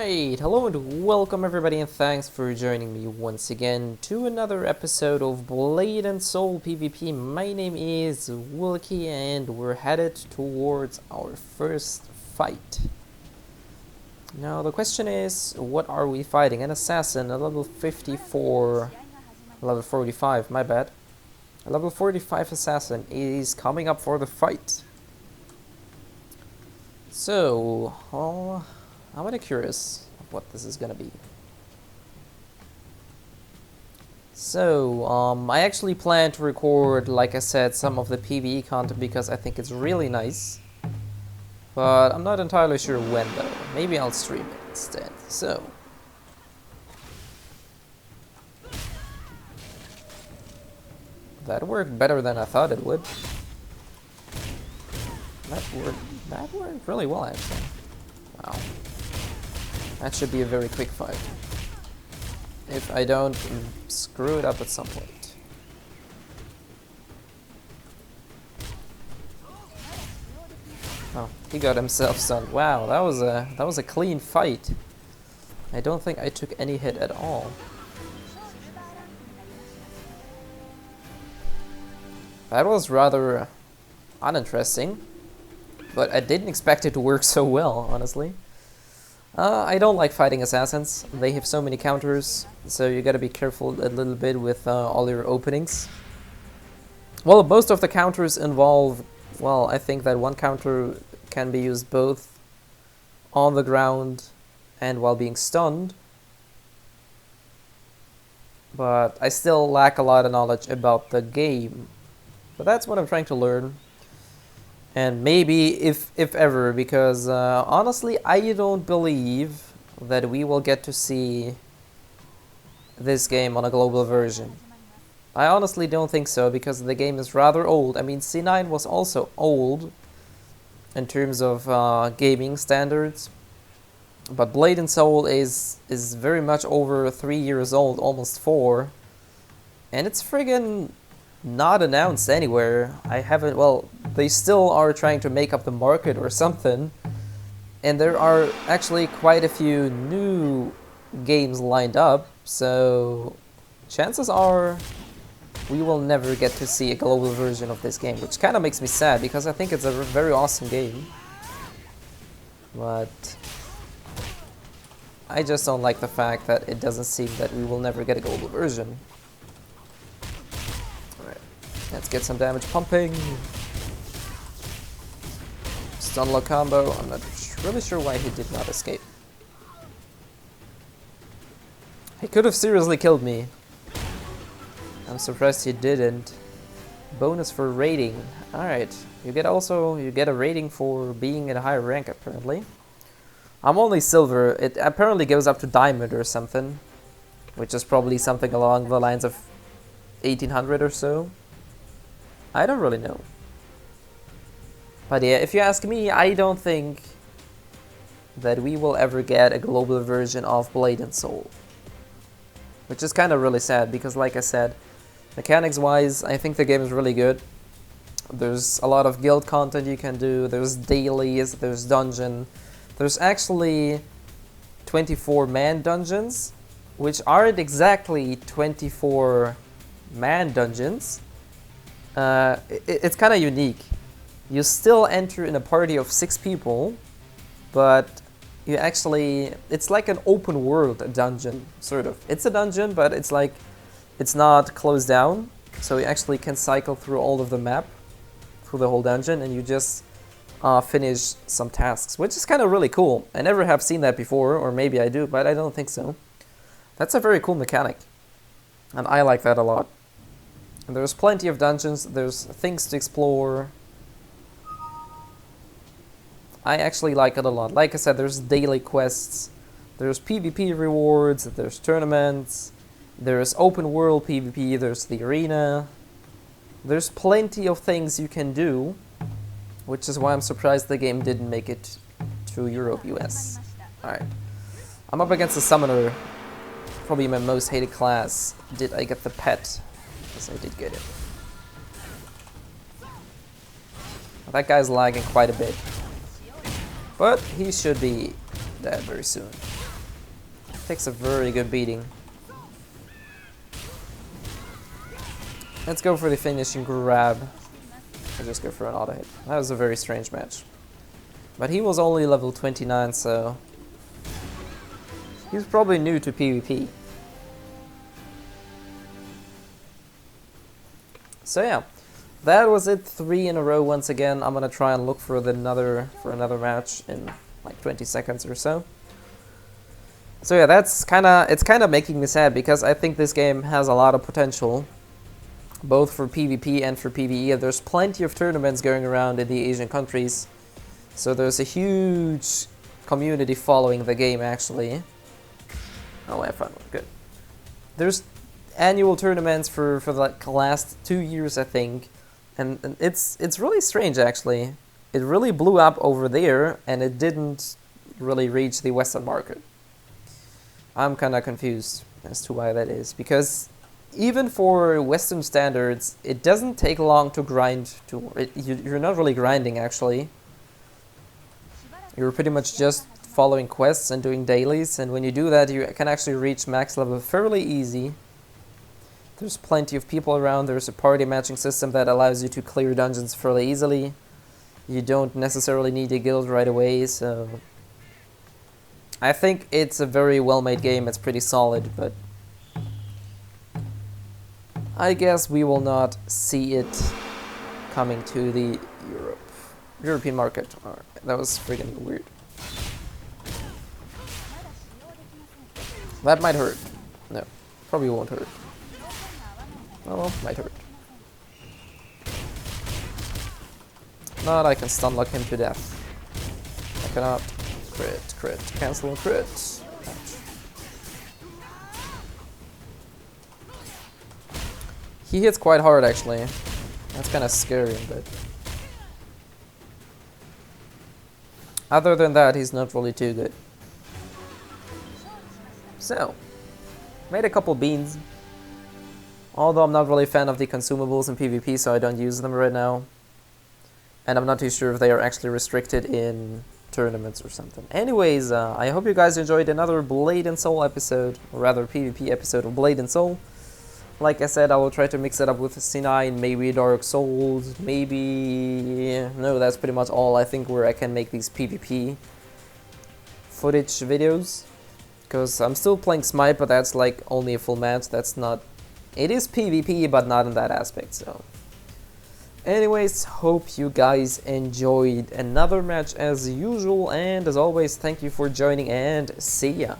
Alright, hello and welcome everybody, and thanks for joining me once again to another episode of Blade and Soul PvP. My name is Wilky and we're headed towards our first fight. Now the question is, what are we fighting? An assassin, a level 54, level 45, my bad. A level 45 assassin is coming up for the fight. So, I'm really curious of what this is gonna be. So, I actually plan to record, like I said, some of the PvE content because I think it's really nice. But I'm not entirely sure when though. Maybe I'll stream it instead. So. That worked better than I thought it would. That worked really well actually. Wow. That should be a very quick fight. If I don't screw it up at some point. Oh, he got himself stunned. Wow, that was a clean fight. I don't think I took any hit at all. That was rather uninteresting, but I didn't expect it to work so well, honestly. I don't like fighting assassins. They have so many counters, so you gotta be careful a little bit with all your openings. Well, most of the counters involve, well, I think that one counter can be used both on the ground and while being stunned. But I still lack a lot of knowledge about the game. But that's what I'm trying to learn. And maybe, if ever, because honestly, I don't believe that we will get to see this game on a global version. I honestly don't think so, because the game is rather old. I mean, C9 was also old in terms of gaming standards. But Blade and Soul is very much over 3 years old, almost 4. And it's friggin' not announced anywhere. I haven't, well, they still are trying to make up the market or something, and there are actually quite a few new games lined up, so chances are we will never get to see a global version of this game, which kind of makes me sad because I think it's a very awesome game, but I just don't like the fact that it doesn't seem that we will never get a global version. Let's get some damage pumping. Stun lock combo. I'm not really sure why he did not escape. He could have seriously killed me. I'm surprised he didn't. Bonus for rating. Alright. You get a rating for being in a higher rank apparently. I'm only silver. It apparently goes up to diamond or something. Which is probably something along the lines of 1800 or so. I don't really know. But yeah, if you ask me, I don't think that we will ever get a global version of Blade and Soul. Which is kind of really sad, because like I said, mechanics-wise, I think the game is really good. There's a lot of guild content you can do, there's dailies, there's dungeon. There's actually 24-man dungeons, which aren't exactly 24-man dungeons. It's kind of unique. You still enter in a party of 6 people, but you actually, it's like an open world dungeon, sort of. It's a dungeon, but it's like, it's not closed down, so you actually can cycle through all of the map, through the whole dungeon, and you just finish some tasks, which is kind of really cool. I never have seen that before, or maybe I do, but I don't think so. That's a very cool mechanic, and I like that a lot. And there's plenty of dungeons, there's things to explore. I actually like it a lot. Like I said, there's daily quests, there's PvP rewards, there's tournaments, there's open world PvP, there's the arena. There's plenty of things you can do, which is why I'm surprised the game didn't make it to Europe, US. Alright. I'm up against a summoner, probably my most hated class. Did I get the pet? Yes, I did get it. That guy's lagging quite a bit. But he should be dead very soon. Takes a very good beating. Let's go for the finishing grab. I'll just go for an auto hit. That was a very strange match. But he was only level 29, so he's probably new to PvP. So yeah, that was it. 3 in a row once again. I'm gonna try and look for another match in like 20 seconds or so. So yeah, it's kind of making me sad because I think this game has a lot of potential, both for PvP and for PvE. There's plenty of tournaments going around in the Asian countries, so there's a huge community following the game actually. Oh, I found one. Good. There's annual tournaments for like the last 2 years, I think, and it's really strange actually. It really blew up over there, and it didn't really reach the Western market. I'm kind of confused as to why that is, because even for Western standards, it doesn't take long to grind. You're not really grinding actually. You're pretty much just following quests and doing dailies, and when you do that, you can actually reach max level fairly easy. There's plenty of people around. There's a party matching system that allows you to clear dungeons fairly easily. You don't necessarily need a guild right away, so I think it's a very well-made game. It's pretty solid, but I guess we will not see it coming to the European market. Right, that was freaking weird. That might hurt. No, probably won't hurt. Oh well, might hurt. Not I can stun lock him to death. I cannot. Crit, cancel and crit. Ouch. He hits quite hard actually. That's kind of scary, but other than that, he's not really too good. So, made a couple beans. Although I'm not really a fan of the consumables in PvP, so I don't use them right now. And I'm not too sure if they are actually restricted in tournaments or something. Anyways, I hope you guys enjoyed another Blade and Soul episode, or rather PvP episode of Blade and Soul. Like I said, I will try to mix it up with C9, maybe Dark Souls, maybe... No, that's pretty much all I think where I can make these PvP footage videos. Because I'm still playing Smite, but that's like only a full match. That's not... It is PvP, but not in that aspect, so... Anyways, hope you guys enjoyed another match as usual, and as always, thank you for joining, and see ya!